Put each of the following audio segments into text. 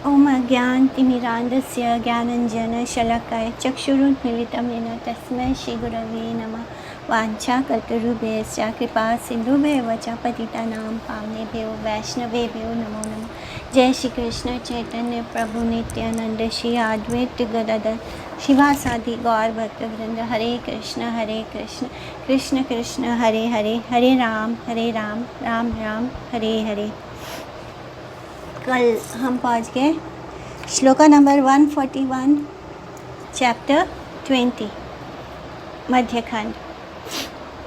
ओम अज्ञानतिमिरान्धस्य ज्ञानञ्जनशलाकया चक्षुरुन्मीलितं येन तस्मै श्रीगुरवे नमः। वाञ्छाकल्पतरुभ्यश्च कृपा सिन्धुभ्येव च पतितानां पावनेभ्यो वैष्णवेभ्यो नमो नमः। जय श्री कृष्ण चैतन्य प्रभु नित्यानंद श्री अद्वैत गदाधर शिवासादि गौर भक्तवृंद। हरे कृष्ण कृष्ण कृष्ण हरे हरे, हरे राम राम राम हरे हरे। कल हम पहुँच गए श्लोका नंबर 141 चैप्टर 20 मध्यखंड।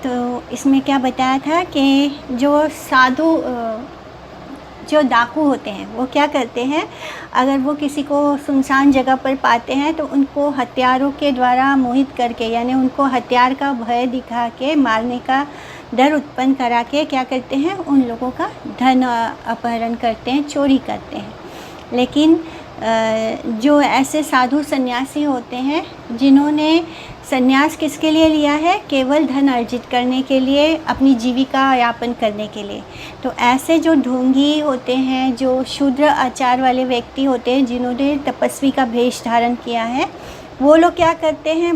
तो इसमें क्या बताया था कि जो साधु जो डाकू होते हैं वो क्या करते हैं, अगर वो किसी को सुनसान जगह पर पाते हैं तो उनको हथियारों के द्वारा मोहित करके, यानी उनको हथियार का भय दिखा के मारने का डर उत्पन्न करा के क्या करते हैं, उन लोगों का धन अपहरण करते हैं, चोरी करते हैं। लेकिन जो ऐसे साधु सन्यासी होते हैं जिन्होंने सन्यास किसके लिए लिया है, केवल धन अर्जित करने के लिए, अपनी जीविका यापन करने के लिए। तो ऐसे जो ढोंगी होते हैं, जो शूद्र आचार वाले व्यक्ति होते हैं, जिन्होंने तपस्वी का भेष धारण किया है, वो लोग क्या करते हैं,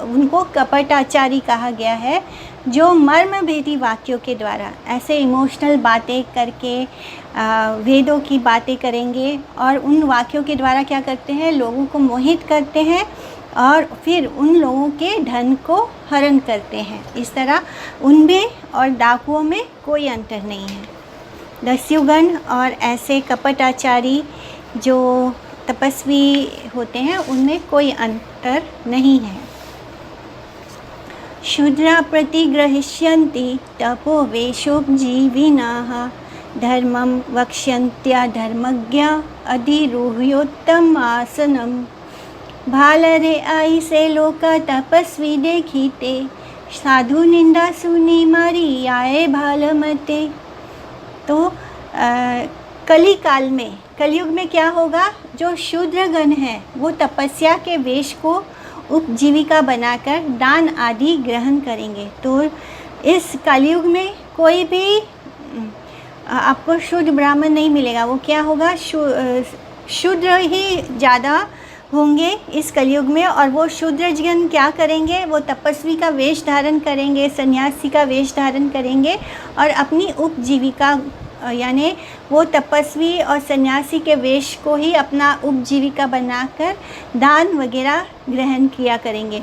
उनको कपटाचारी कहा गया है, जो मर्म भेदी वाक्यों के द्वारा ऐसे इमोशनल बातें करके वेदों की बातें करेंगे और उन वाक्यों के द्वारा क्या करते हैं, लोगों को मोहित करते हैं और फिर उन लोगों के धन को हरण करते हैं। इस तरह उनमें और डाकुओं में कोई अंतर नहीं है। दस्युगण और ऐसे कपटाचारी जो तपस्वी होते हैं उनमें कोई अंतर नहीं है। शूद्रा प्रतिग्रहिष्यन्ति तपोवेशोपजीविनः धर्मं वक्ष्यन्त्या धर्मज्ञा अधिरूह्योत्तम आसनम। भालरे आई से लोका तपस्वी देखीते साधु निंदा सुनी मारी आए भालमते। तो कलयुग में क्या होगा, जो शूद्रगण है वो तपस्या के वेश को उपजीविका बनाकर दान आदि ग्रहण करेंगे। तो इस कलयुग में कोई भी आपको शुद्ध ब्राह्मण नहीं मिलेगा। वो क्या होगा, शूद्र ही ज़्यादा होंगे इस कलयुग में। और वो शूद्रजन क्या करेंगे, वो तपस्वी का वेश धारण करेंगे, सन्यासी का वेश धारण करेंगे और अपनी उपजीविका, यानी वो तपस्वी और सन्यासी के वेश को ही अपना उपजीविका बनाकर दान वगैरह ग्रहण किया करेंगे।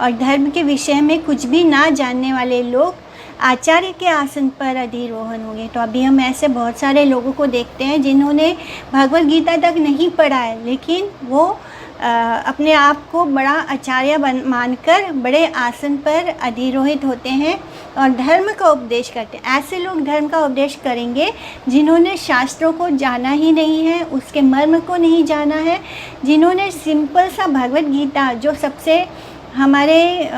और धर्म के विषय में कुछ भी ना जानने वाले लोग आचार्य के आसन पर अधिरोहण होंगे। तो अभी हम ऐसे बहुत सारे लोगों को देखते हैं जिन्होंने भगवद गीता तक नहीं पढ़ा है, लेकिन वो अपने आप को बड़ा आचार्य मानकर बड़े आसन पर अधिरोहित होते हैं और धर्म का उपदेश करते हैं। ऐसे लोग धर्म का उपदेश करेंगे जिन्होंने शास्त्रों को जाना ही नहीं है, उसके मर्म को नहीं जाना है, जिन्होंने सिंपल सा भगवद गीता, जो सबसे हमारे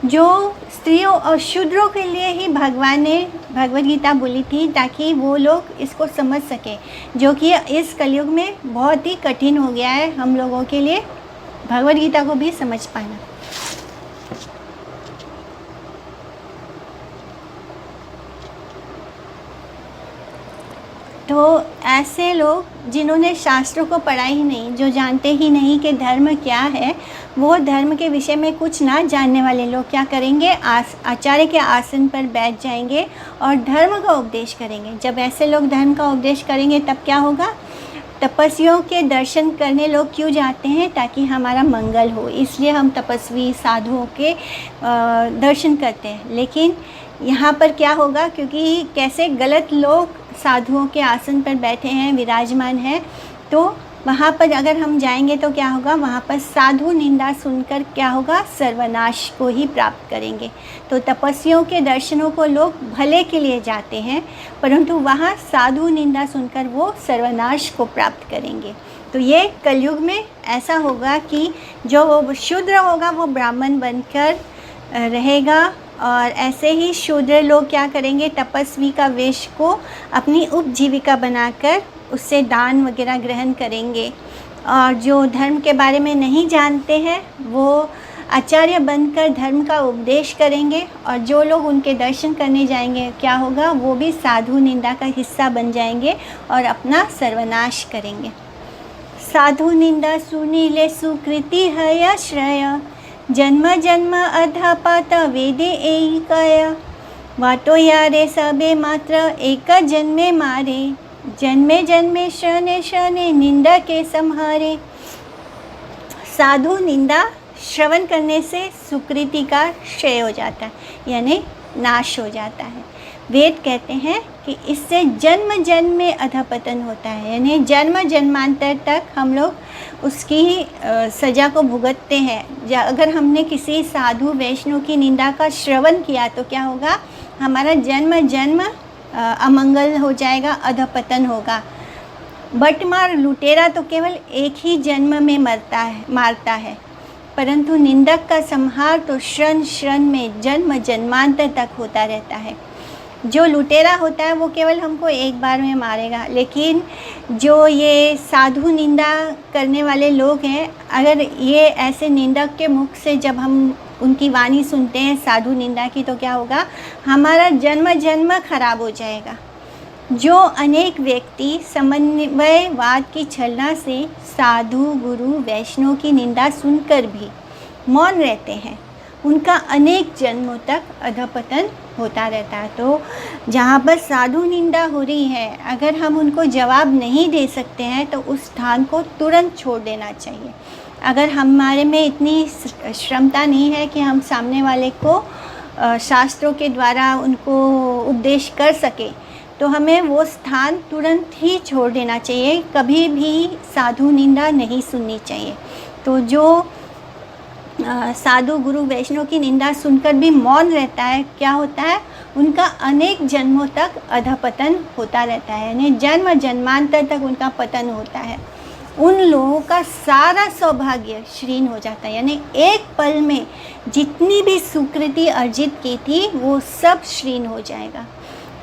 जो स्त्रियों और शूद्रों के लिए ही भगवान ने भगवद गीता बोली थी, ताकि वो लोग इसको समझ सकें, जो कि इस कलयुग में बहुत ही कठिन हो गया है हम लोगों के लिए भगवद गीता को भी समझ पाना। तो ऐसे लोग जिन्होंने शास्त्रों को पढ़ा ही नहीं, जो जानते ही नहीं कि धर्म क्या है, वो धर्म के विषय में कुछ ना जानने वाले लोग क्या करेंगे, आचार्य के आसन पर बैठ जाएंगे और धर्म का उपदेश करेंगे। जब ऐसे लोग धर्म का उपदेश करेंगे तब क्या होगा, तपस्वियों के दर्शन करने लोग क्यों जाते हैं, ताकि हमारा मंगल हो, इसलिए हम तपस्वी साधुओं के दर्शन करते हैं। लेकिन यहाँ पर क्या होगा, क्योंकि कैसे गलत लोग साधुओं के आसन पर बैठे हैं, विराजमान हैं, तो वहाँ पर अगर हम जाएंगे तो क्या होगा, वहाँ पर साधु निंदा सुनकर क्या होगा, सर्वनाश को ही प्राप्त करेंगे। तो तपस्वियों के दर्शनों को लोग भले के लिए जाते हैं, परंतु वहाँ साधु निंदा सुनकर वो सर्वनाश को प्राप्त करेंगे। तो ये कलयुग में ऐसा होगा कि जो शूद्र होगा वो ब्राह्मण बनकर रहेगा और ऐसे ही शूद्र लोग क्या करेंगे, तपस्वी का वेश को अपनी उपजीविका बनाकर उससे दान वगैरह ग्रहण करेंगे। और जो धर्म के बारे में नहीं जानते हैं वो आचार्य बनकर धर्म का उपदेश करेंगे, और जो लोग उनके दर्शन करने जाएंगे क्या होगा, वो भी साधु निंदा का हिस्सा बन जाएंगे और अपना सर्वनाश करेंगे। साधु निंदा सुनीले सुकृति है श्रेय, जन्म जन्म अधापात वेदे ऐकय। वाटो यारे सबे मात्र एक जन्मे मारे, जन्मे जन्मे शने शने निंदा के संहारे। साधु निंदा श्रवण करने से सुकृति का क्षय हो जाता है, यानी नाश हो जाता है। वेद कहते हैं कि इससे जन्म जन्म में अधपतन होता है, यानी जन्म जन्मांतर तक हम लोग उसकी सज़ा को भुगतते हैं। अगर हमने किसी साधु वैष्णव की निंदा का श्रवण किया तो क्या होगा, हमारा जन्म जन्म अमंगल हो जाएगा, अधपतन होगा। बटमार लुटेरा तो केवल एक ही जन्म में मारता है, परंतु निंदक का संहार तो क्षण क्षण में जन्म जन्मांतर तक होता रहता है। जो लुटेरा होता है वो केवल हमको एक बार में मारेगा, लेकिन जो ये साधु निंदा करने वाले लोग हैं, अगर ये ऐसे निंदक के मुख से जब हम उनकी वाणी सुनते हैं साधु निंदा की, तो क्या होगा, हमारा जन्म जन्म खराब हो जाएगा। जो अनेक व्यक्ति समन्वयवाद की छलना से साधु गुरु वैष्णव की निंदा सुनकर भी मौन रहते हैं, उनका अनेक जन्मों तक अधपतन होता रहता है। तो जहाँ पर साधु निंदा हो रही है, अगर हम उनको जवाब नहीं दे सकते हैं तो उस स्थान को तुरंत छोड़ देना चाहिए। अगर हमारे में इतनी क्षमता नहीं है कि हम सामने वाले को शास्त्रों के द्वारा उनको उपदेश कर सके, तो हमें वो स्थान तुरंत ही छोड़ देना चाहिए। कभी भी साधु निंदा नहीं सुननी चाहिए। तो जो साधु गुरु वैष्णव की निंदा सुनकर भी मौन रहता है, क्या होता है, उनका अनेक जन्मों तक अधपतन होता रहता है, यानी जन्म जन्मांतर तक उनका पतन होता है। उन लोगों का सारा सौभाग्य क्षीण हो जाता है, यानी एक पल में जितनी भी सुकृति अर्जित की थी वो सब क्षीण हो जाएगा।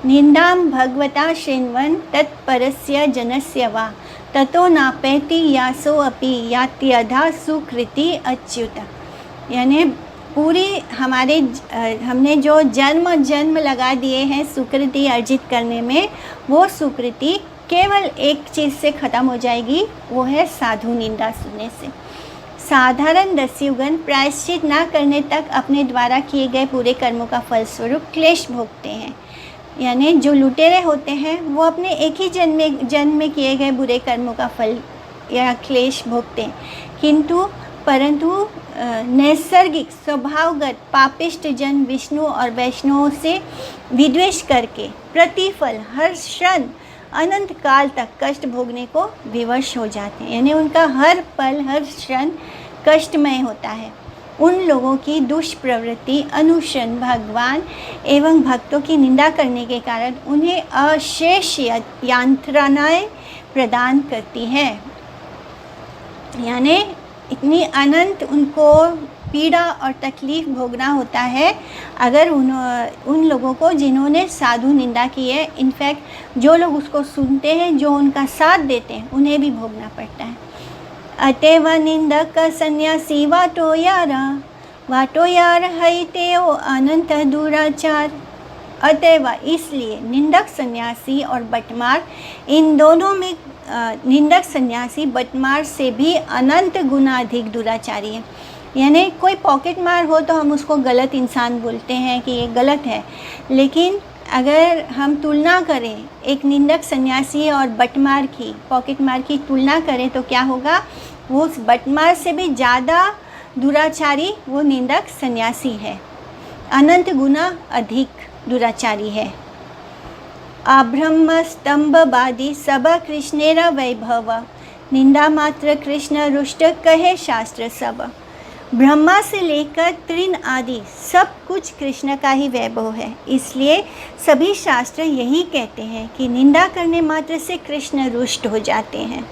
निंदां भगवता शृण्वन् तत्परस्य जनस्य वा, ततो नापैति यासो अपि यात्यधा सुकृति अच्युत। यानी पूरी हमने जो जन्म जन्म लगा दिए हैं सुकृति अर्जित करने में, वो सुकृति केवल एक चीज़ से ख़त्म हो जाएगी, वो है साधु निंदा सुनने से। साधारण दस्युगण प्रायश्चित ना करने तक अपने द्वारा किए गए पूरे कर्मों का फलस्वरूप क्लेश भोगते हैं। यानी जो लुटेरे होते हैं वो अपने एक ही जन्म में किए गए बुरे कर्मों का फल या क्लेश भोगते हैं, परंतु नैसर्गिक स्वभावगत पापिष्ट जन विष्णु और वैष्णवों से विद्वेष करके प्रतिफल हर क्षण अनंत काल तक कष्ट भोगने को विवश हो जाते हैं, यानी उनका हर पल हर क्षण कष्टमय होता है। उन लोगों की दुष्प्रवृत्ति अनुशन भगवान एवं भक्तों की निंदा करने के कारण उन्हें अशेष यांत्रणाएं प्रदान करती है, यानी इतनी अनंत उनको पीड़ा और तकलीफ़ भोगना होता है अगर उन लोगों को जिन्होंने साधु निंदा की है। इनफैक्ट जो लोग उसको सुनते हैं, जो उनका साथ देते हैं, उन्हें भी भोगना पड़ता है। अतएव निंदक सन्यासी वाटो यार है तेओ अनंत दुराचार। अतएव इसलिए निंदक सन्यासी और बटमार, इन दोनों में निंदक सन्यासी बटमार से भी अनंत गुना अधिक दुराचारी है। यानी कोई पॉकेट मार हो तो हम उसको गलत इंसान बोलते हैं कि ये गलत है, लेकिन अगर हम तुलना करें एक निंदक सन्यासी और बटमार की, पॉकेट मार की तुलना करें तो क्या होगा, वो उस बटमार से भी ज़्यादा दुराचारी वो निंदक सन्यासी है, अनंत गुना अधिक दुराचारी है। अब्रह्म स्तंभवादी सब कृष्णेरा वैभव, निंदा मात्र कृष्ण रुष्ट कहे शास्त्र सब। ब्रह्मा से लेकर तृण आदि सब कुछ कृष्ण का ही वैभव है, इसलिए सभी शास्त्र यही कहते हैं कि निंदा करने मात्र से कृष्ण रुष्ट हो जाते हैं।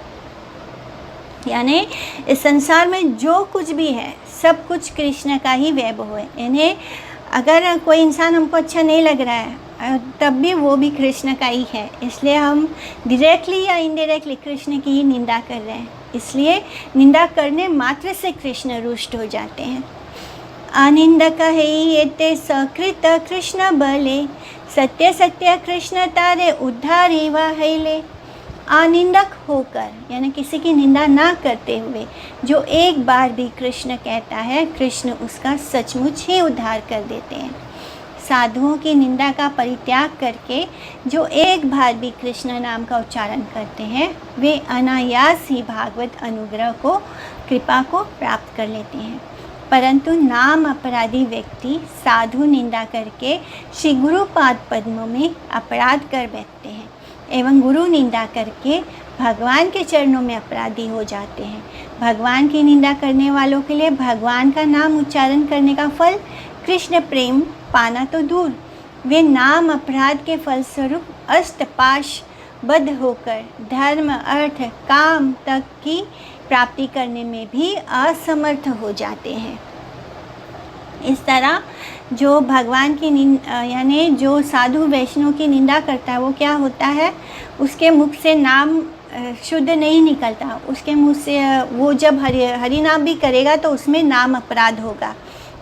यानी इस संसार में जो कुछ भी है सब कुछ कृष्ण का ही वैभव है। यानी अगर कोई इंसान हमको अच्छा नहीं लग रहा है तब भी वो भी कृष्ण का ही है, इसलिए हम डायरेक्टली या इनडायरेक्टली कृष्ण की ही निंदा कर रहे हैं, इसलिए निंदा करने मात्र से कृष्ण रुष्ट हो जाते हैं। अनिंदक है ये ते सकृत कृष्ण बले, सत्य सत्य कृष्ण तारे उद्धारे वा हैले। अनिंदक होकर, यानी किसी की निंदा ना करते हुए जो एक बार भी कृष्ण कहता है, कृष्ण उसका सचमुच ही उद्धार कर देते हैं। साधुओं की निंदा का परित्याग करके जो एक बार भी कृष्ण नाम का उच्चारण करते हैं, वे अनायास ही भागवत अनुग्रह को, कृपा को प्राप्त कर लेते हैं। परंतु नाम अपराधी व्यक्ति साधु निंदा करके श्री गुरुपाद पद्मों में अपराध कर बैठते हैं एवं गुरु निंदा करके भगवान के चरणों में अपराधी हो जाते हैं। भगवान की निंदा करने वालों के लिए भगवान का नाम उच्चारण करने का फल कृष्ण प्रेम पाना तो दूर, वे नाम अपराध के फलस्वरूप अष्टपाश बद्ध होकर धर्म, अर्थ, काम तक की प्राप्ति करने में भी असमर्थ हो जाते हैं। इस तरह जो भगवान की यानी जो साधु वैष्णव की निंदा करता है, वो क्या होता है, उसके मुख से नाम शुद्ध नहीं निकलता। उसके मुँह से वो जब हरि नाम भी करेगा तो उसमें नाम अपराध होगा,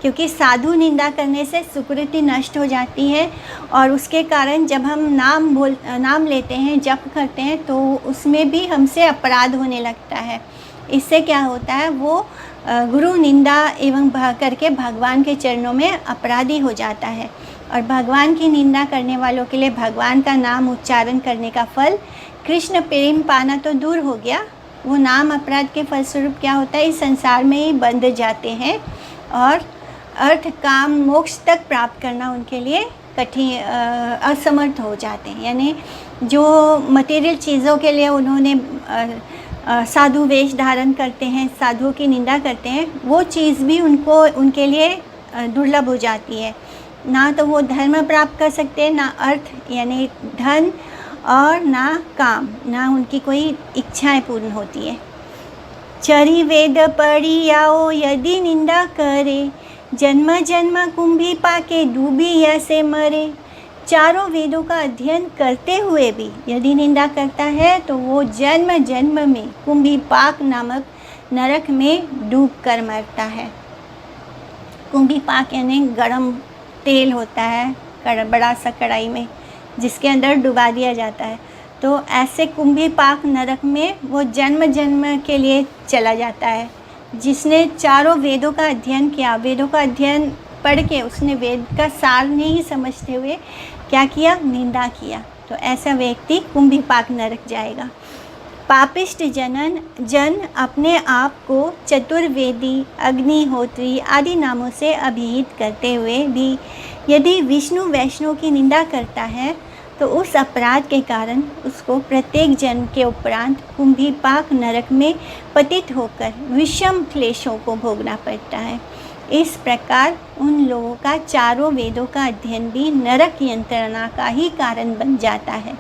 क्योंकि साधु निंदा करने से सुकृति नष्ट हो जाती है और उसके कारण जब हम नाम लेते हैं, जप करते हैं, तो उसमें भी हमसे अपराध होने लगता है। इससे क्या होता है, वो गुरु निंदा एवं करके भगवान के चरणों में अपराधी हो जाता है। और भगवान की निंदा करने वालों के लिए भगवान का नाम उच्चारण करने का फल कृष्ण प्रेम पाना तो दूर हो गया, वो नाम अपराध के फलस्वरूप क्या होता है, इस संसार में ही बंध जाते हैं और अर्थ, काम, मोक्ष तक प्राप्त करना उनके लिए कठिन, असमर्थ हो जाते हैं। यानी जो मटेरियल चीज़ों के लिए उन्होंने साधु वेश धारण करते हैं, साधुओं की निंदा करते हैं, वो चीज़ भी उनके लिए दुर्लभ हो जाती है। ना तो वो धर्म प्राप्त कर सकते हैं, ना अर्थ यानी धन, और ना काम, ना उनकी कोई इच्छाएं पूर्ण होती है। चरी वेद पढ़ी आओ यदि निंदा करे, जन्म जन्म कुंभी पाके डूबी ऐसे मरे। चारों वेदों का अध्ययन करते हुए भी यदि निंदा करता है तो वो जन्म जन्म में कुंभी पाक नामक नरक में डूब कर मरता है। कुंभी पाक यानी गरम तेल होता है बड़ा सा कढ़ाई में, जिसके अंदर डुबा दिया जाता है। तो ऐसे कुंभी पाक नरक में वो जन्म जन्म के लिए चला जाता है। जिसने चारों वेदों का अध्ययन किया, वेदों का अध्ययन पढ़ के उसने वेद का सार नहीं समझते हुए क्या किया, निंदा किया, तो ऐसा व्यक्ति कुंभी पाक नरक जाएगा। पापिष्ट जन अपने आप को चतुर्वेदी, अग्निहोत्री आदि नामों से अभिहित करते हुए भी यदि विष्णु वैष्णव की निंदा करता है तो उस अपराध के कारण उसको प्रत्येक जन्म के उपरांत कुंभी पाक नरक में पतित होकर विषम क्लेशों को भोगना पड़ता है। इस प्रकार उन लोगों का चारों वेदों का अध्ययन भी नरक यंत्रणा का ही कारण बन जाता है।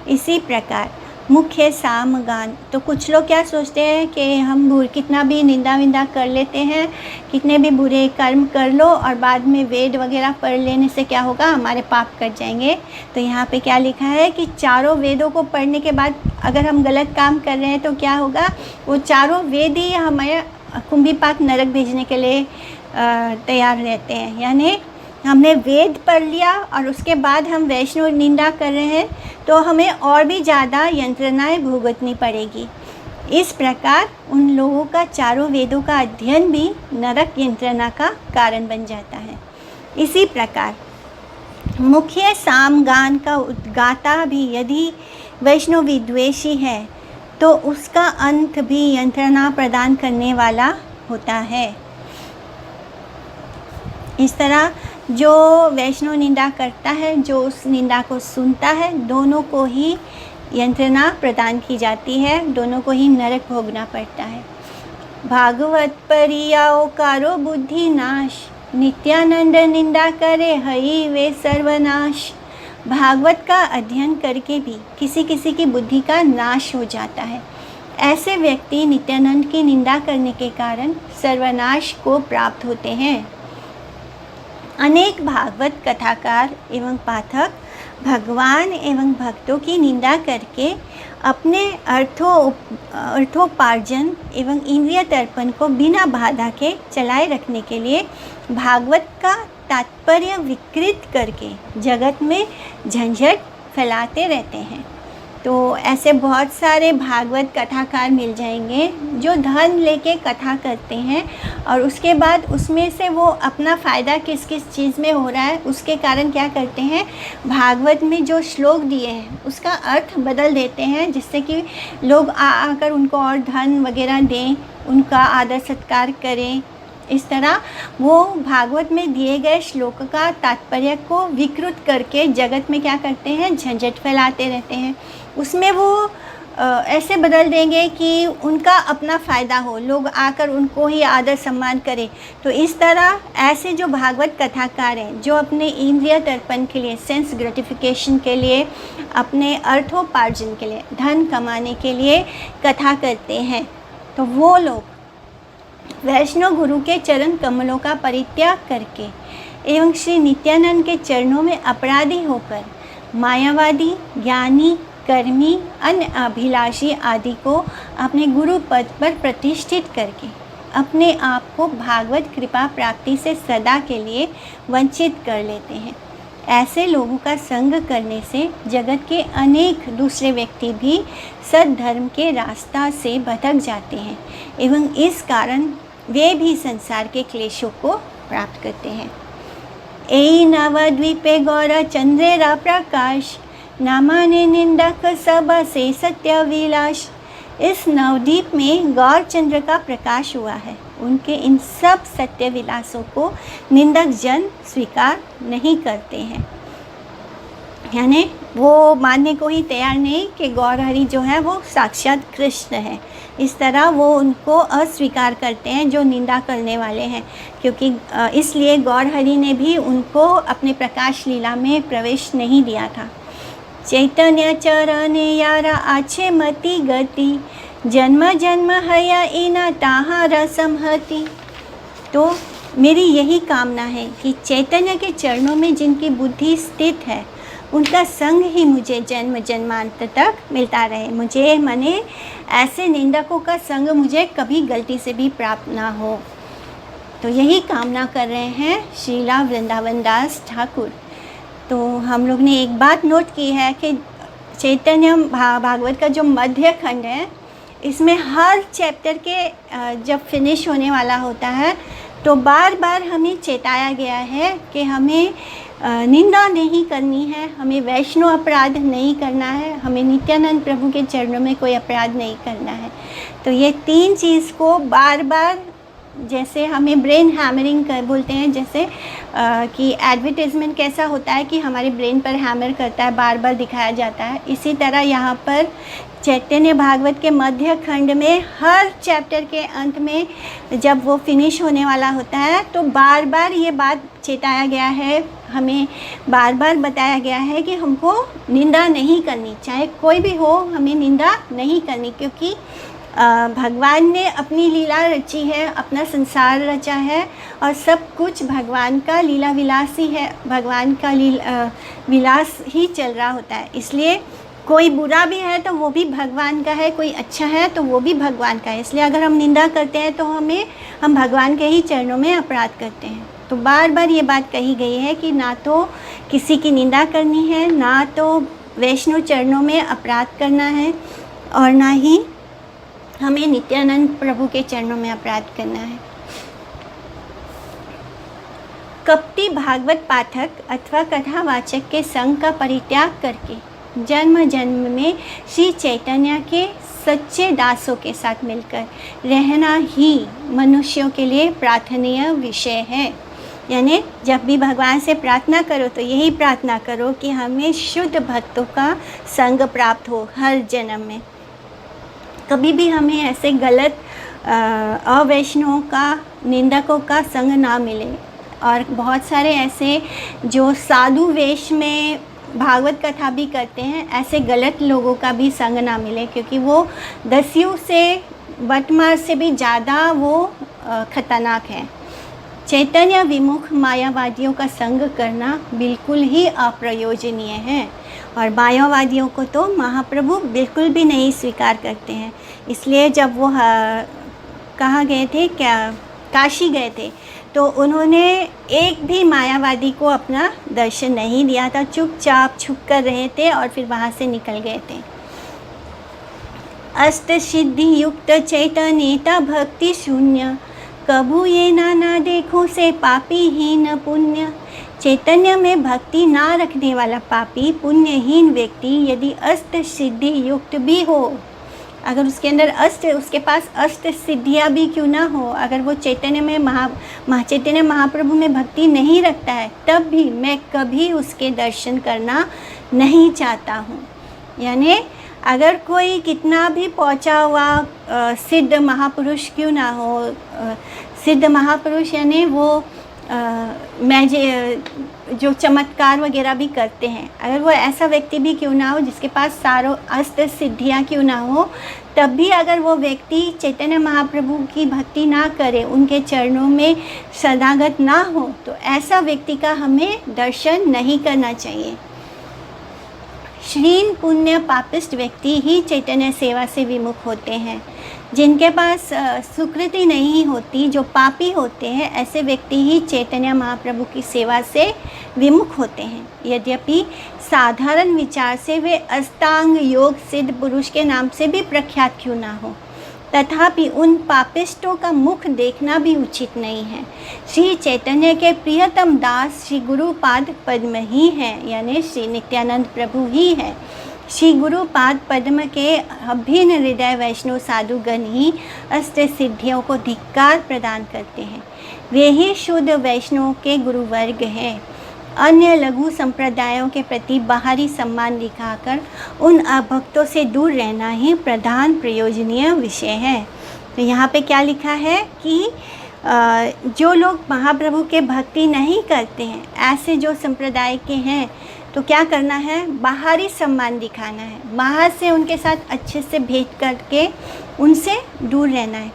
इसी प्रकार मुख्य सामगान, तो कुछ लोग क्या सोचते हैं कि हम कितना भी निंदा विंदा कर लेते हैं, कितने भी बुरे कर्म कर लो और बाद में वेद वगैरह पढ़ लेने से क्या होगा, हमारे पाप कट जाएंगे। तो यहाँ पे क्या लिखा है कि चारों वेदों को पढ़ने के बाद अगर हम गलत काम कर रहे हैं तो क्या होगा, वो चारों वेद ही हमें कुंभी पाक नरक भेजने के लिए तैयार रहते हैं। यानी हमने वेद पढ़ लिया और उसके बाद हम वैष्णव निंदा कर रहे हैं तो हमें और भी ज़्यादा यंत्रणाएं भुगतनी पड़ेगी। इस प्रकार उन लोगों का चारों वेदों का अध्ययन भी नरक यंत्रणा का कारण बन जाता है। इसी प्रकार मुख्य सामगान का उद्गाता भी यदि वैष्णव विद्वेषी है तो उसका अंत भी यंत्रणा प्रदान करने वाला होता है। इस तरह जो वैष्णव निंदा करता है, जो उस निंदा को सुनता है, दोनों को ही यंत्रणा प्रदान की जाती है, दोनों को ही नरक भोगना पड़ता है। भागवत परियाओ कारो बुद्धि नाश, नित्यानंद निंदा करे हरि वे सर्वनाश। भागवत का अध्ययन करके भी किसी किसी की बुद्धि का नाश हो जाता है। ऐसे व्यक्ति नित्यानंद की निंदा करने के कारण सर्वनाश को प्राप्त होते हैं। अनेक भागवत कथाकार एवं पाठक भगवान एवं भक्तों की निंदा करके अपने अर्थोपार्जन एवं इंद्रिय तर्पण को बिना बाधा के चलाए रखने के लिए भागवत का तात्पर्य विकृत करके जगत में झंझट फैलाते रहते हैं। तो ऐसे बहुत सारे भागवत कथाकार मिल जाएंगे जो धन लेके कथा करते हैं और उसके बाद उसमें से वो अपना फ़ायदा किस किस चीज़ में हो रहा है उसके कारण क्या करते हैं, भागवत में जो श्लोक दिए हैं उसका अर्थ बदल देते हैं, जिससे कि लोग आकर उनको और धन वगैरह दें, उनका आदर सत्कार करें। इस तरह वो भागवत में दिए गए श्लोक का तात्पर्य को विकृत करके जगत में क्या करते हैं, झंझट फैलाते रहते हैं। उसमें वो ऐसे बदल देंगे कि उनका अपना फ़ायदा हो, लोग आकर उनको ही आदर सम्मान करें। तो इस तरह ऐसे जो भागवत कथाकार हैं जो अपने इंद्रिय तर्पण के लिए, सेंस ग्रेटिफिकेशन के लिए, अपने अर्थोपार्जन के लिए, धन कमाने के लिए कथा करते हैं, तो वो लोग वैष्णव गुरु के चरण कमलों का परित्याग करके एवं श्री नित्यानंद के चरणों में अपराधी होकर मायावादी, ज्ञानी, कर्मी, अन्य अभिलाषी आदि को अपने गुरु पद पर प्रतिष्ठित करके अपने आप को भागवत कृपा प्राप्ति से सदा के लिए वंचित कर लेते हैं। ऐसे लोगों का संग करने से जगत के अनेक दूसरे व्यक्ति भी सद्धर्म के रास्ता से भटक जाते हैं एवं इस कारण वे भी संसार के क्लेशों को प्राप्त करते हैं। एई नवद्वीपे गौर चंद्रेरा प्रकाश, नामाने निंदक सब से सत्य विलास। इस नवद्वीप में गौर चंद्र का प्रकाश हुआ है, उनके इन सब सत्य विलासों को निंदक जन स्वीकार नहीं करते हैं, यानी वो मानने को ही तैयार नहीं कि गौर हरि जो है वो साक्षात कृष्ण है। इस तरह वो उनको अस्वीकार करते हैं जो निंदा करने वाले हैं, क्योंकि इसलिए गौर हरि ने भी उनको अपने प्रकाश लीला में प्रवेश नहीं दिया था। चैतन्य चरणे यारा आछे मति गति, जन्म जन्म हया इना ताहा रसमहति। तो मेरी यही कामना है कि चैतन्य के चरणों में जिनकी बुद्धि स्थित है उनका संग ही मुझे जन्म जन्मांतर तक मिलता रहे। मुझे माने ऐसे निंदकों का संग मुझे कभी गलती से भी प्राप्त ना हो। तो यही कामना कर रहे हैं श्रीला वृंदावन दास ठाकुर। तो हम लोग ने एक बात नोट की है कि चैतन्य भागवत का जो मध्य खंड है, इसमें हर चैप्टर के जब फिनिश होने वाला होता है तो बार बार हमें चेताया गया है कि हमें निंदा नहीं करनी है, हमें वैष्णव अपराध नहीं करना है, हमें नित्यानंद प्रभु के चरणों में कोई अपराध नहीं करना है। तो ये तीन चीज़ को बार बार, जैसे हमें ब्रेन हैमरिंग कर बोलते हैं, जैसे कि एडवर्टाइजमेंट कैसा होता है कि हमारे ब्रेन पर हैमर करता है, बार बार दिखाया जाता है, इसी तरह यहाँ पर चैतन्य भागवत के मध्य खंड में हर चैप्टर के अंत में जब वो फिनिश होने वाला होता है तो बार बार ये बात चेताया गया है, हमें बार बार बताया गया है कि हमको निंदा नहीं करनी, चाहे कोई भी हो हमें निंदा नहीं करनी, क्योंकि भगवान ने अपनी लीला रची है, अपना संसार रचा है और सब कुछ भगवान का लीला विलास ही है, भगवान का विलास ही चल रहा होता है। इसलिए कोई बुरा भी है तो वो भी भगवान का है, कोई अच्छा है तो वो भी भगवान का है। इसलिए अगर हम निंदा करते हैं तो हम भगवान के ही चरणों में अपराध करते हैं। तो बार बार ये बात कही गई है कि ना तो किसी की निंदा करनी है, ना तो वैष्णव चरणों में अपराध करना है, और ना ही हमें नित्यानंद प्रभु के चरणों में अपराध करना है। कपटी भागवत पाठक अथवा कथावाचक के संग का परित्याग करके जन्म जन्म में श्री चैतन्य के सच्चे दासों के साथ मिलकर रहना ही मनुष्यों के लिए प्रार्थनीय विषय है। यानी जब भी भगवान से प्रार्थना करो तो यही प्रार्थना करो कि हमें शुद्ध भक्तों का संग प्राप्त हो हर जन्म में। कभी भी हमें ऐसे गलत अवैष्णवों का, निंदकों का संग ना मिले। और बहुत सारे ऐसे जो साधु वेश में भागवत कथा भी करते हैं, ऐसे गलत लोगों का भी संग ना मिले, क्योंकि वो दस्यु से, बटमार से भी ज़्यादा वो खतरनाक है। चैतन्य विमुख मायावादियों का संग करना बिल्कुल ही अप्रयोजनीय है, और मायावादियों को तो महाप्रभु बिल्कुल भी नहीं स्वीकार करते हैं। इसलिए जब वो कहाँ गए थे, काशी गए थे, तो उन्होंने एक भी मायावादी को अपना दर्शन नहीं दिया था, चुपचाप छुप कर रहे थे और फिर वहाँ से निकल गए थे। अष्ट सिद्धि युक्त चैतन्यता भक्ति शून्य, कभू ये ना देखो से पापी हीन पुण्य। चैतन्य में भक्ति ना रखने वाला पापी पुण्यहीन व्यक्ति यदि अष्ट सिद्धि युक्त भी हो, अगर उसके अंदर उसके पास अष्ट सिद्धियाँ भी क्यों ना हो, अगर वो चैतन्य में चैतन्य महाप्रभु में भक्ति नहीं रखता है, तब भी मैं कभी उसके दर्शन करना नहीं चाहता हूँ। यानी अगर कोई कितना भी पहुँचा हुआ सिद्ध महापुरुष क्यों ना हो, सिद्ध महापुरुष यानी वो जो चमत्कार वगैरह भी करते हैं, अगर वो ऐसा व्यक्ति भी क्यों ना हो जिसके पास सारों अष्ट सिद्धियाँ क्यों ना हो, तब भी अगर वो व्यक्ति चैतन्य महाप्रभु की भक्ति ना करे, उनके चरणों में शरणागत ना हो, तो ऐसा व्यक्ति का हमें दर्शन नहीं करना चाहिए। श्रीन पुण्य पापिष्ट व्यक्ति ही चैतन्य सेवा से विमुख होते हैं। जिनके पास सुकृति नहीं होती, जो पापी होते हैं, ऐसे व्यक्ति ही चैतन्य महाप्रभु की सेवा से विमुख होते हैं। यद्यपि साधारण विचार से वे अष्टांग योग सिद्ध पुरुष के नाम से भी प्रख्यात क्यों ना हो, तथापि उन पापिष्टों का मुख देखना भी उचित नहीं है। श्री चैतन्य के प्रियतम दास श्री गुरुपाद पद्म ही हैं, यानी श्री नित्यानंद प्रभु ही हैं। श्री गुरुपाद पद्म के अभिन्न हृदय वैष्णव साधुगण ही अष्ट सिद्धियों को धिक्कार प्रदान करते हैं। वे ही शुद्ध वैष्णव के गुरुवर्ग हैं। अन्य लघु संप्रदायों के प्रति बाहरी सम्मान दिखाकर उन अभक्तों से दूर रहना ही प्रधान प्रयोजनीय विषय है। तो यहाँ पे क्या लिखा है कि जो लोग महाप्रभु के भक्ति नहीं करते हैं, ऐसे जो संप्रदाय के हैं, तो क्या करना है, बाहरी सम्मान दिखाना है, बाहर से उनके साथ अच्छे से भेंट करके उनसे दूर रहना है।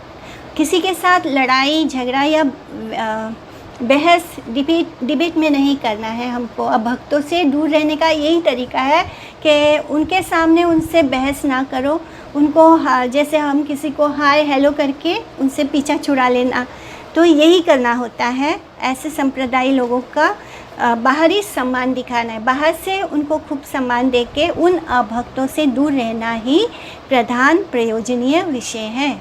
किसी के साथ लड़ाई झगड़ा या बहस डिबेट में नहीं करना है हमको। अब भक्तों से दूर रहने का यही तरीका है कि उनके सामने उनसे बहस ना करो, उनको जैसे हम किसी को हाय हेलो करके उनसे पीछा छुड़ा लेना, तो यही करना होता है। ऐसे संप्रदायी लोगों का बाहरी सम्मान दिखाना है, बाहर से उनको खूब सम्मान देके उन अभक्तों से दूर रहना ही प्रधान प्रयोजनीय विषय है।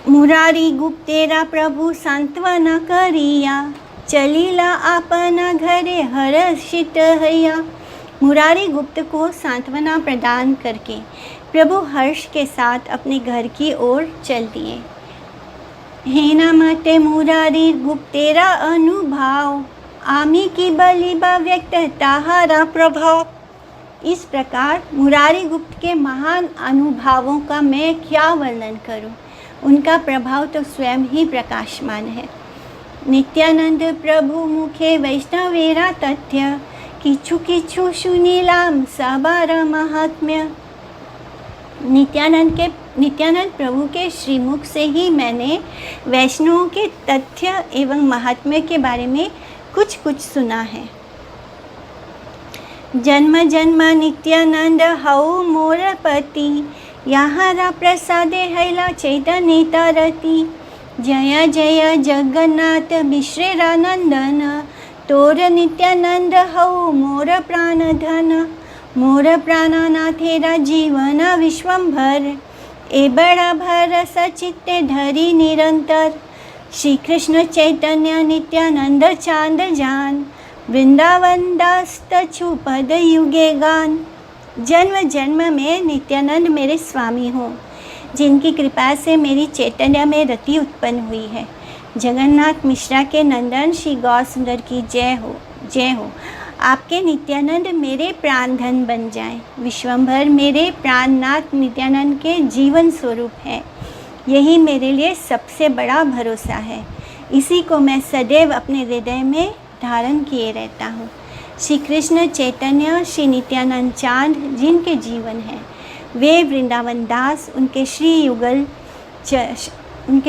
मुरारी गुप्तेरा प्रभु सांत्वना करिया, चलीला आपना घरे हर्षित हैया। मुरारी गुप्त को सांत्वना प्रदान करके प्रभु हर्ष के साथ अपने घर की ओर चल दिए। हेना माटे मुरारी गुप्तेरा अनुभाव, आमी की बलिबा व्यक्त ताहारा प्रभाव। इस प्रकार मुरारी गुप्त के महान अनुभवों का मैं क्या वर्णन करूं, उनका प्रभाव तो स्वयं ही प्रकाशमान है। नित्यानंद प्रभु मुखे वैष्णवेरा तथ्य, किछु किछु सुनीलाम सबार महात्म्य। नित्यानंद प्रभु के श्रीमुख से ही मैंने वैष्णवों के तथ्य एवं महात्म्य के बारे में कुछ कुछ सुना है। जन्म जन्म नित्यानंद हऊ मोर पति, याहारा प्रसादे हैला चैतन्य तरती। जय जय जगन्नाथ मिश्रेरानंदन, तोर नित्यानंद हऊ मोर प्राण धन। मोर प्राणनाथेरा जीवन विश्वंभर, ए बड़ा भर सचित्ते धरी निरंतर। श्री कृष्ण चैतन्य नित्यानंद चांद जान, वृंदावन दास तछु पद युगे गान। जन्म जन्म में नित्यानंद मेरे स्वामी हो, जिनकी कृपा से मेरी चैतन्य में रति उत्पन्न हुई है। जगन्नाथ मिश्रा के नंदन श्री गौर सुंदर की जय हो, जय हो। आपके नित्यानंद मेरे प्राण धन बन जाएं। विश्वंभर मेरे प्राणनाथ नित्यानंद के जीवन स्वरूप है। यही मेरे लिए सबसे बड़ा भरोसा है। इसी को मैं सदैव अपने हृदय में धारण किए रहता हूँ। श्री कृष्ण चैतन्य श्री नित्यानंद चांद जिनके जीवन है, वे वृंदावन दास उनके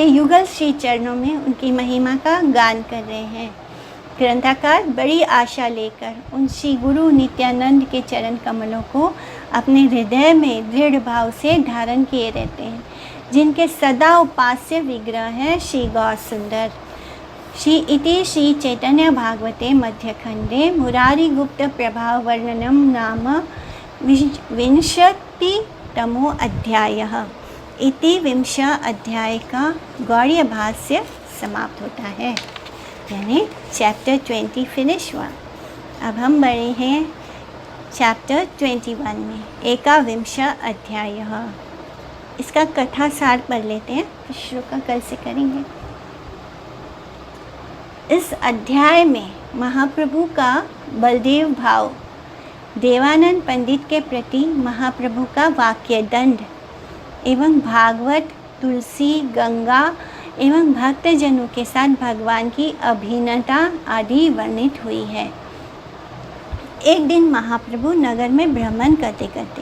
युगल श्री चरणों में उनकी महिमा का गान कर रहे हैं। ग्रंथकार बड़ी आशा लेकर उन श्री गुरु नित्यानंद के चरण कमलों को अपने हृदय में दृढ़ भाव से धारण किए रहते हैं, जिनके सदा उपास्य विग्रह हैं श्री गौर सुंदर। श्री इति श्री चैतन्य भागवते मध्यखंडे मुरारी गुप्त प्रभाव वर्णनम नाम विंशतितमो अध्यायः इति 20 अध्याय का गौड़ीय भाष्य समाप्त होता है, यानी चैप्टर 20 फिनिश हुआ। अब हम बढ़े हैं चैप्टर 21 में, 21 अध्यायः। इसका कथा सार पढ़ लेते हैं, फिर शुरू का कल से करेंगे। इस अध्याय में महाप्रभु का बलदेव भाव, देवानंद पंडित के प्रति महाप्रभु का वाक्य दंड एवं भागवत, तुलसी, गंगा एवं भक्तजनों के साथ भगवान की अभिन्नता आदि वर्णित हुई है। एक दिन महाप्रभु नगर में भ्रमण करते करते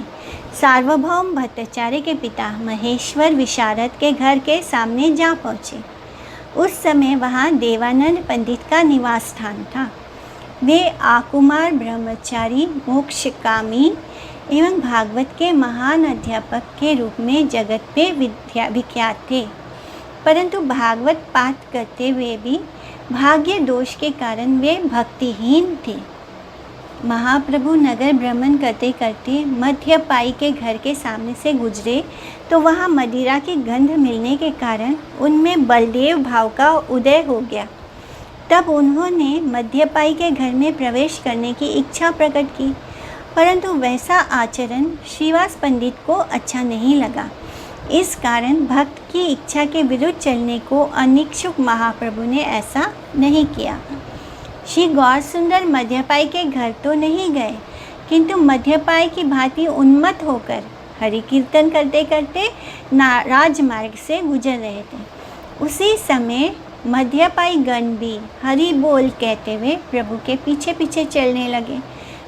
सार्वभौम भट्टाचार्य के पिता महेश्वर विशारद के घर के सामने जा पहुँचे। उस समय वहाँ देवानंद पंडित का निवास स्थान था। वे आकुमार ब्रह्मचारी, मोक्षकामी एवं भागवत के महान अध्यापक के रूप में जगत पे विख्यात थे, परंतु भागवत पाठ करते हुए भी भाग्य दोष के कारण वे भक्तिहीन थे। महाप्रभु नगर भ्रमण करते करते मध्यपाई के घर के सामने से गुजरे तो वहाँ मदिरा की गंध मिलने के कारण उनमें बलदेव भाव का उदय हो गया। तब उन्होंने मध्यपाई के घर में प्रवेश करने की इच्छा प्रकट की, परंतु वैसा आचरण श्रीवास पंडित को अच्छा नहीं लगा। इस कारण भक्त की इच्छा के विरुद्ध चलने को अनिच्छुक महाप्रभु ने ऐसा नहीं किया। श्री गौर सुंदर मध्यपाई के घर तो नहीं गए, किंतु मध्यपाई की भांति उन्मत्त होकर हरि कीर्तन करते करते राजमार्ग से गुजर रहे थे। उसी समय मध्यपाई गण भी हरि बोल कहते हुए प्रभु के पीछे पीछे चलने लगे।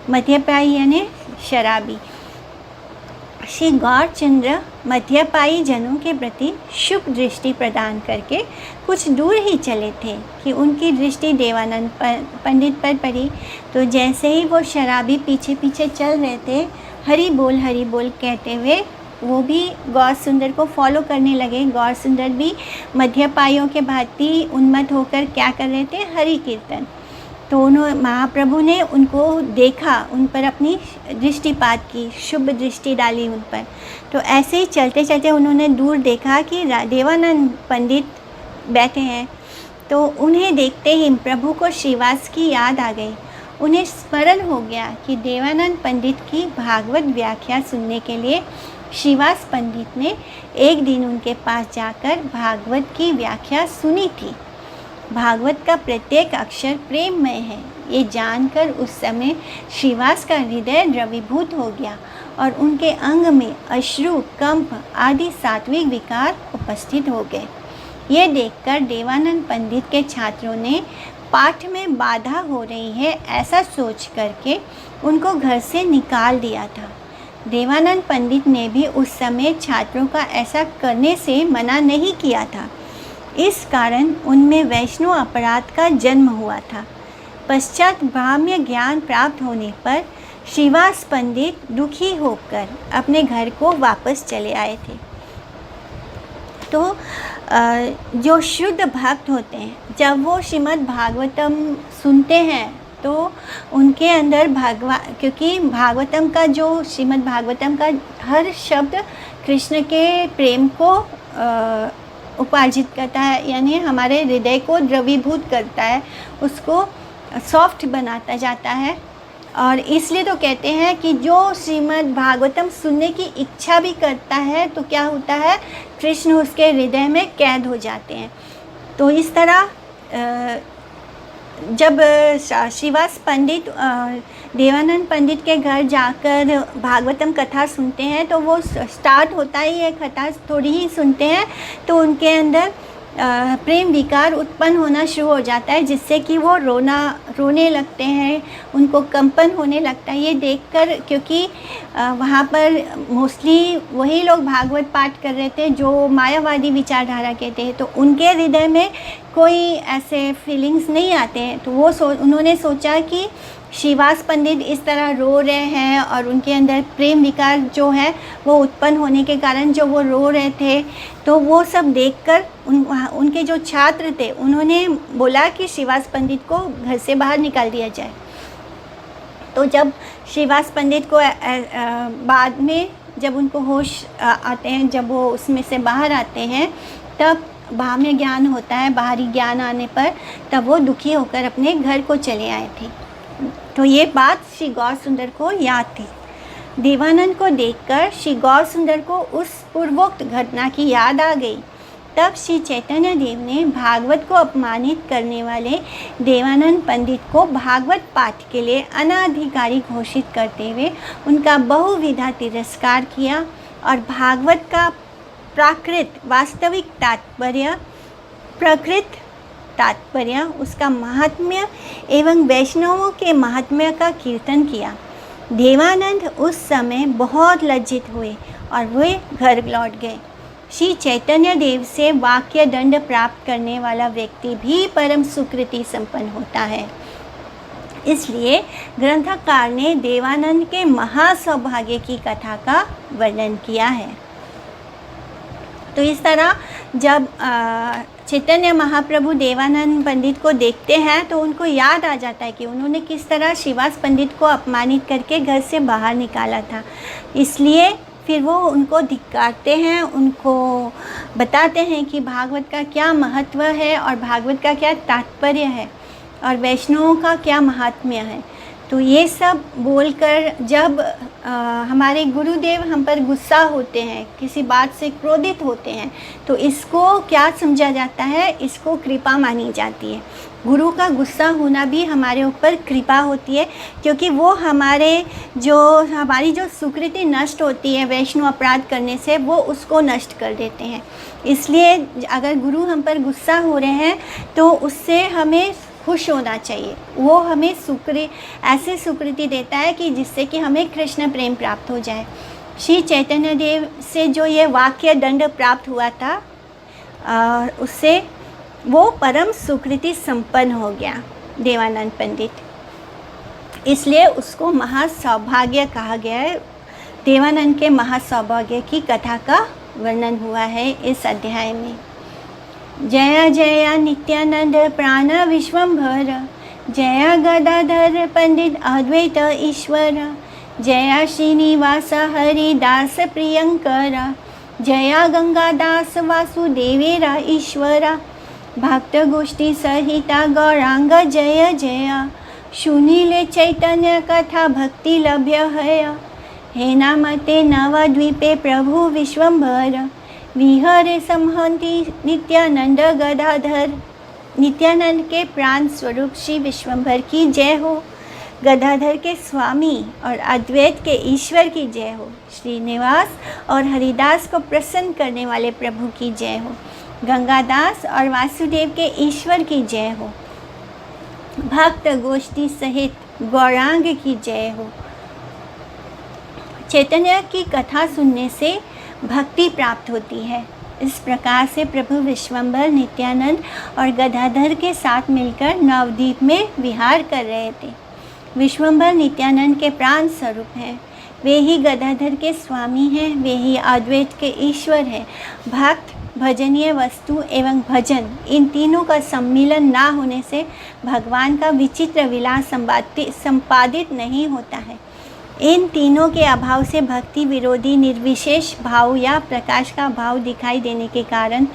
मध्यपाई यानी शराबी। श्री गौरचंद्र मध्यपाई जनों के प्रति शुभ दृष्टि प्रदान करके कुछ दूर ही चले थे कि उनकी दृष्टि देवानंद पंडित पर पड़ी। तो जैसे ही वो शराबी पीछे पीछे चल रहे थे, हरि बोल कहते हुए वो भी गौर सुंदर को फॉलो करने लगे। गौर सुंदर भी मध्यपाइयों के भांति उन्मत्त होकर क्या कर रहे थे? हरि कीर्तन। तो महाप्रभु ने उनको देखा, उन पर अपनी दृष्टिपात की, शुभ दृष्टि डाली उन पर। तो ऐसे ही चलते चलते उन्होंने दूर देखा कि देवानंद पंडित बैठे हैं। तो उन्हें देखते ही प्रभु को श्रीवास की याद आ गई। उन्हें स्मरण हो गया कि देवानंद पंडित की भागवत व्याख्या सुनने के लिए श्रीवास पंडित ने एक दिन उनके पास जाकर भागवत की व्याख्या सुनी थी। भागवत का प्रत्येक अक्षर प्रेममय है, ये जानकर उस समय श्रीवास का हृदय द्रवीभूत हो गया और उनके अंग में अश्रु, कंप आदि सात्विक विकार उपस्थित हो गए। ये देखकर देवानंद पंडित के छात्रों ने पाठ में बाधा हो रही है ऐसा सोच करके उनको घर से निकाल दिया था। देवानंद पंडित ने भी उस समय छात्रों का ऐसा करने से मना नहीं किया था। इस कारण उनमें वैष्णव अपराध का जन्म हुआ था। पश्चात ब्राह्म्य ज्ञान प्राप्त होने पर श्रीवास पंडित दुखी होकर अपने घर को वापस चले आए थे। तो जो शुद्ध भक्त होते हैं, जब वो श्रीमद् भागवतम सुनते हैं तो उनके अंदर क्योंकि भागवतम का जो श्रीमद् भागवतम का हर शब्द कृष्ण के प्रेम को उपार्जित करता है, यानी हमारे हृदय को द्रवीभूत करता है, उसको सॉफ्ट बनाता जाता है। और इसलिए तो कहते हैं कि जो श्रीमद् भागवतम सुनने की इच्छा भी करता है तो क्या होता है, कृष्ण उसके हृदय में कैद हो जाते हैं। तो इस तरह जब श्रीवास पंडित देवानंद पंडित के घर जाकर भागवतम कथा सुनते हैं तो वो स्टार्ट होता ही है, कथा थोड़ी ही सुनते हैं तो उनके अंदर प्रेम विकार उत्पन्न होना शुरू हो जाता है, जिससे कि वो रोने लगते हैं, उनको कंपन होने लगता है। ये देखकर, क्योंकि वहाँ पर मोस्टली वही लोग भागवत पाठ कर रहे थे जो मायावादी विचारधारा के थे, तो उनके हृदय में कोई ऐसे फीलिंग्स नहीं आते हैं। तो उन्होंने सोचा कि श्रीवास पंडित इस तरह रो रहे हैं और उनके अंदर प्रेम विकार जो है वो उत्पन्न होने के कारण जो वो रो रहे थे, तो वो सब देखकर उनके जो छात्र थे उन्होंने बोला कि श्रीवास पंडित को घर से बाहर निकाल दिया जाए। तो जब श्रीवास पंडित को बाद में जब उनको होश आते हैं, जब वो उसमें से बाहर आते हैं, तब भाम्य ज्ञान होता है, बाहरी ज्ञान आने पर तब वो दुखी होकर अपने घर को चले आए थे। तो ये बात श्री गौर सुंदर को याद थी। देवानंद को देखकर श्री गौर सुंदर को उस पूर्वोक्त घटना की याद आ गई। तब श्री चैतन्य देव ने भागवत को अपमानित करने वाले देवानंद पंडित को भागवत पाठ के लिए अनाधिकारी घोषित करते हुए उनका बहुविधा तिरस्कार किया और भागवत का प्रकृत तात्पर्य, उसका महात्म्य एवं वैष्णवों के महात्म्य का कीर्तन किया। देवानंद उस समय बहुत लज्जित हुए और वे घर लौट गए। श्री चैतन्य देव से वाक्य दंड प्राप्त करने वाला व्यक्ति भी परम सुकृति संपन्न होता है। इसलिए ग्रंथकार ने देवानंद के महासौभाग्य की कथा का वर्णन किया है। तो इस तरह जब चैतन्य महाप्रभु देवानंद पंडित को देखते हैं तो उनको याद आ जाता है कि उन्होंने किस तरह श्रीवास पंडित को अपमानित करके घर से बाहर निकाला था। इसलिए फिर वो उनको धिक्कारते हैं, उनको बताते हैं कि भागवत का क्या महत्व है और भागवत का क्या तात्पर्य है और वैष्णवों का क्या महात्म्य है। तो ये सब बोलकर जब हमारे गुरुदेव हम पर गुस्सा होते हैं, किसी बात से क्रोधित होते हैं, तो इसको क्या समझा जाता है, इसको कृपा मानी जाती है। गुरु का गुस्सा होना भी हमारे ऊपर कृपा होती है, क्योंकि वो हमारी जो सुकृति नष्ट होती है वैष्णव अपराध करने से, वो उसको नष्ट कर देते हैं। इसलिए अगर गुरु हम पर गुस्सा हो रहे हैं तो उससे हमें खुश होना चाहिए। वो हमें ऐसे सुकृति देता है कि जिससे कि हमें कृष्ण प्रेम प्राप्त हो जाए। श्री चैतन्य देव से जो ये वाक्य दंड प्राप्त हुआ था, उससे वो परम सुकृति संपन्न हो गया देवानंद पंडित। इसलिए उसको महासौभाग्य कहा गया है। देवानंद के महासौभाग्य की कथा का वर्णन हुआ है इस अध्याय में। जय जय नित्यानंद प्राण विश्वंभर, जय गदाधर पंडित अद्वैत ईश्वर, जय श्रीनिवास हरिदास प्रियंकर, जय गंगादास वासुदेवेरा ईश्वरा, भक्त गोष्ठी सहिता गौरांग जय जय, सुनीले चैतन्य कथा भक्ति लभ्य है, हे नामते नवद्वीपे प्रभु विश्वंभर, विहरे समहंति नित्यानंद गदाधर। नित्यानंद के प्राण स्वरूप श्री विश्वंभर की जय हो, गदाधर के स्वामी और अद्वैत के ईश्वर की जय हो, श्रीनिवास और हरिदास को प्रसन्न करने वाले प्रभु की जय हो, गंगादास और वासुदेव के ईश्वर की जय हो, भक्त गोष्ठी सहित गौरांग की जय हो। चैतन्य की कथा सुनने से भक्ति प्राप्त होती है। इस प्रकार से प्रभु विश्वंभर नित्यानंद और गदाधर के साथ मिलकर नवद्वीप में विहार कर रहे थे। विश्वंभर नित्यानंद के प्राण स्वरूप हैं, वे ही गदाधर के स्वामी हैं, वे ही अद्वैत के ईश्वर हैं। भक्त, भजनीय वस्तु एवं भजन, इन तीनों का सम्मिलन ना होने से भगवान का विचित्र विलास संपादित नहीं होता है। इन तीनों के अभाव से भक्ति विरोधी निर्विशेष भाव या प्रकाश का भाव दिखाई देने के कारण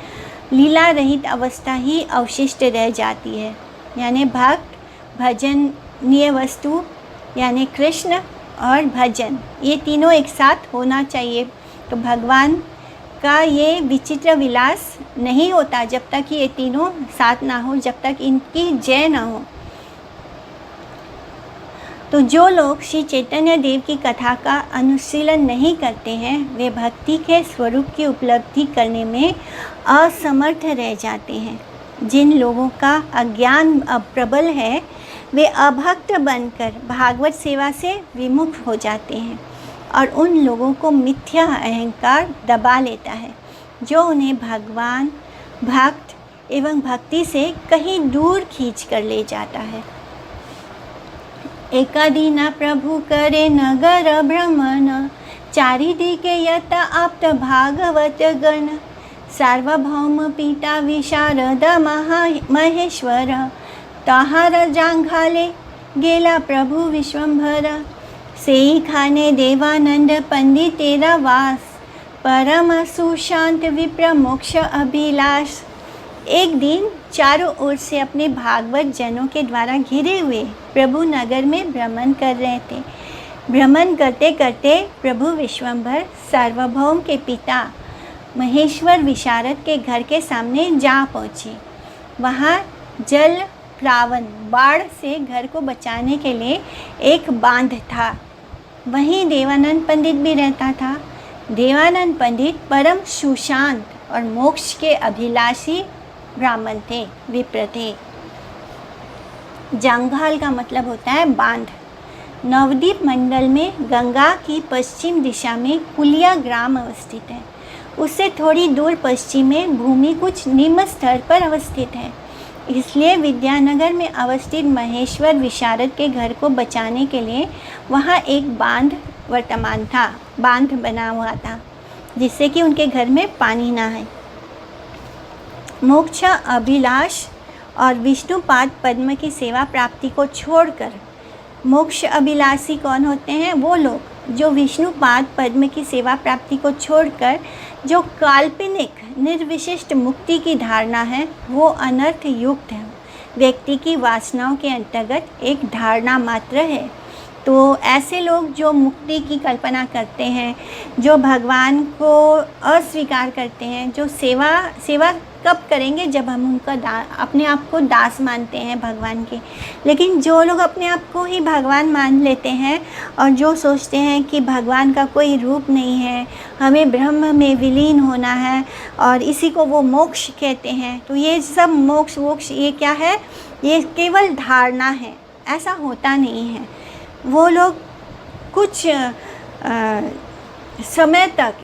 लीला रहित अवस्था ही अवशिष्ट रह जाती है। यानी भक्त, भजनीय वस्तु यानी कृष्ण और भजन, ये तीनों एक साथ होना चाहिए। तो भगवान का ये विचित्र विलास नहीं होता जब तक ये तीनों साथ ना हो, जब तक इनकी जय ना हो। तो जो लोग श्री चैतन्य देव की कथा का अनुशीलन नहीं करते हैं, वे भक्ति के स्वरूप की उपलब्धि करने में असमर्थ रह जाते हैं। जिन लोगों का अज्ञान प्रबल है, वे अभक्त बनकर भागवत सेवा से विमुख हो जाते हैं और उन लोगों को मिथ्या अहंकार दबा लेता है, जो उन्हें भगवान, भक्त एवं भक्ति से कहीं दूर खींच कर ले जाता है। एकादीना प्रभु करे नगर भ्रमण, चारिदिके यत आप्त भागवत गण, सार्वभौम पिता विशारद महेश्वर, तहार जांघाले गेला प्रभु विश्वम्भर, सेई खाने देवानंद पंडित तेरा वास, परम सुशांत विप्र मोक्ष अभिलाष। एक दिन चारों ओर से अपने भागवत जनों के द्वारा घिरे हुए प्रभु नगर में भ्रमण कर रहे थे। भ्रमण करते करते प्रभु विश्वम्भर सार्वभौम के पिता महेश्वर विशारद के घर के सामने जा पहुँचे। वहाँ जल प्लावन बाढ़ से घर को बचाने के लिए एक बांध था। वहीं देवानंद पंडित भी रहता था। देवानंद पंडित परम सुशांत और मोक्ष के अभिलाषी ब्राह्मण थे, विप्र थे। जंघाल का मतलब होता है बांध। नवद्वीप मंडल में गंगा की पश्चिम दिशा में कुलिया ग्राम अवस्थित है। उससे थोड़ी दूर पश्चिम में भूमि कुछ निम्न स्तर पर अवस्थित है। इसलिए विद्यानगर में अवस्थित महेश्वर विशारद के घर को बचाने के लिए वहाँ एक बांध वर्तमान था, बांध बना हुआ था, जिससे कि उनके घर में पानी ना आए। मोक्ष अभिलाष और विष्णुपाद पद्म की सेवा प्राप्ति को छोड़कर, मोक्ष अभिलाषी कौन होते हैं? वो लोग जो विष्णुपाद पद्म की सेवा प्राप्ति को छोड़कर जो काल्पनिक निर्विशिष्ट मुक्ति की धारणा है वो अनर्थ युक्त है, व्यक्ति की वासनाओं के अंतर्गत एक धारणा मात्र है। तो ऐसे लोग जो मुक्ति की कल्पना करते हैं, जो भगवान को अस्वीकार करते हैं, जो सेवा कब करेंगे? जब हम उनका अपने आप को दास मानते हैं भगवान के। लेकिन जो लोग अपने आप को ही भगवान मान लेते हैं और जो सोचते हैं कि भगवान का कोई रूप नहीं है, हमें ब्रह्म में विलीन होना है और इसी को वो मोक्ष कहते हैं, तो ये सब मोक्ष ये क्या है? ये केवल धारणा है, ऐसा होता नहीं है। वो लोग कुछ समय तक